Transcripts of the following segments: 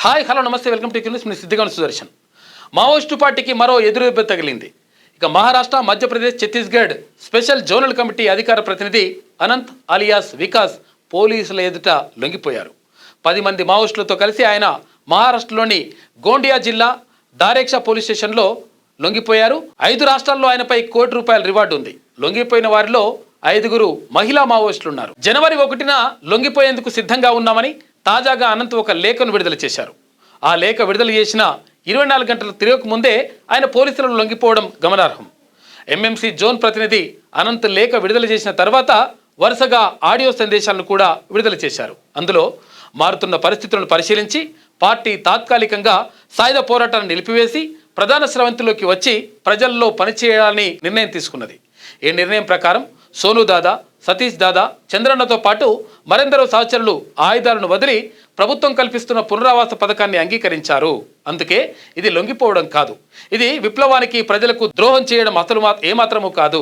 Hi hello నమస్తే welcome to news. మీ సిద్ధిగాను సుదర్శన్. మావోయిస్టు పార్టీకి మరో ఎదురుదెబ్బ తగిలింది. ఇక Maharashtra, Madhya Pradesh, Chhattisgarh special zonal committee అధికార ప్రతినిధి అనంత్ అలియాస్ వికాస్ పోలీసుల ఎదుట లొంగిపోయారు. 10 మంది మావోయిస్టులతో కలిసి ఆయన మహారాష్ట్రలోని గోండియా జిల్లా దారేక్షా పోలీస్ స్టేషన్లో లొంగిపోయారు. 5 రాష్ట్రాల్లో ఆయనపై ₹1 కోటి రివార్డు ఉంది. లొంగిపోయిన వారిలో 5 మహిళా మావోయిస్టులు ఉన్నారు. జనవరి 1న లొంగిపోయేందుకు సిద్ధంగా ఉన్నామని తాజాగా అనంత్ ఒక లేఖను విడుదల చేశారు. ఆ లేఖ విడుదల చేసిన 24 గంటలు తిరగక ముందే ఆయన పోలీసులను లొంగిపోవడం గమనార్హం. ఎంఎంసీ జోన్ ప్రతినిధి అనంత్ లేఖ విడుదల చేసిన తర్వాత వరుసగా ఆడియో సందేశాలను కూడా విడుదల చేశారు. అందులో మారుతున్న పరిస్థితులను పరిశీలించి పార్టీ తాత్కాలికంగా సాయుధ పోరాటాన్ని నిలిపివేసి ప్రధాన స్రవంతిలోకి వచ్చి ప్రజల్లో పనిచేయాలని నిర్ణయం తీసుకున్నది. ఈ నిర్ణయం ప్రకారం సోను దాదా, సతీష్ దాదా, చంద్రన్నతో పాటు మరెందరో సహచరులు ఆయుధాలను వదిలి ప్రభుత్వం కల్పిస్తున్న పునరావాస పథకాన్ని అంగీకరించారు. అందుకే ఇది లొంగిపోవడం కాదు, ఇది విప్లవానికి ప్రజలకు ద్రోహం చేయడం అసలు ఏమాత్రమూ కాదు.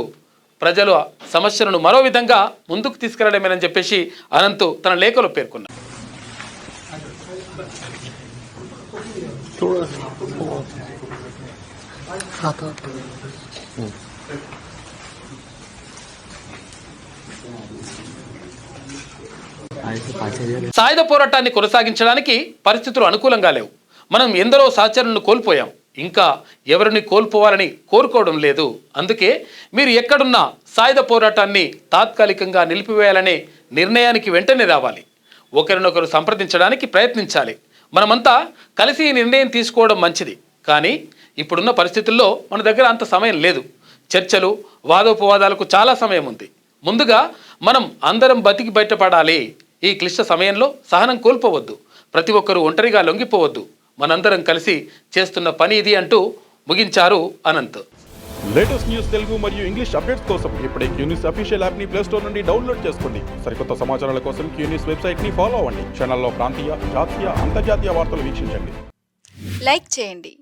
ప్రజల సమస్యలను మరో విధంగా ముందుకు తీసుకెళ్లడమేనని చెప్పేసి అనంత్ తన లేఖలో పేర్కొన్నారు. సాయుధ పోరాటాన్ని కొనసాగించడానికి పరిస్థితులు అనుకూలంగా లేవు. మనం ఎందరో సహచరులను కోల్పోయాం, ఇంకా ఎవరిని కోల్పోవాలని కోరుకోవడం లేదు. అందుకే మీరు ఎక్కడున్నా సాయుధ పోరాటాన్ని తాత్కాలికంగా నిలిపివేయాలనే నిర్ణయానికి వెంటనే రావాలి. ఒకరినొకరు సంప్రదించడానికి ప్రయత్నించాలి. మనమంతా కలిసి ఈ నిర్ణయం తీసుకోవడం మంచిది. కానీ ఇప్పుడున్న పరిస్థితుల్లో మన దగ్గర అంత సమయం లేదు. చర్చలు, వాదోపవాదాలకు చాలా సమయం ఉంది. ముందుగా మనం అందరం బతికి బయటపడాలి. ఈ క్లిష్ట సమయంలో సహనం కోల్పోవద్దు. ప్రతి ఒక్కరూ ఒంటరిగా లొంగిపోవద్దు. మనందరం కలిసి చేస్తున్న పని ఇది అంటూ ముగించారు అనంత్. లేటెస్ట్ న్యూస్ తెలుగు మరియు ఇంగ్లీష్ అప్డేట్స్ కోసం ఇప్పుడే క్యూన్యూస్ అఫీషియల్ యాప్ ని ప్లే స్టోర్ నుండి డౌన్లోడ్ చేసుకోండి. సరికొత్త సమాచారాల కోసం క్యూన్యూస్ వెబ్సైట్ ని ఫాలో అవ్వండి. ఛానల్లో ప్రాంతీయ, జాతీయ, అంతర్జాతీయ వార్తలు వీక్షించండి. లైక్ చేయండి,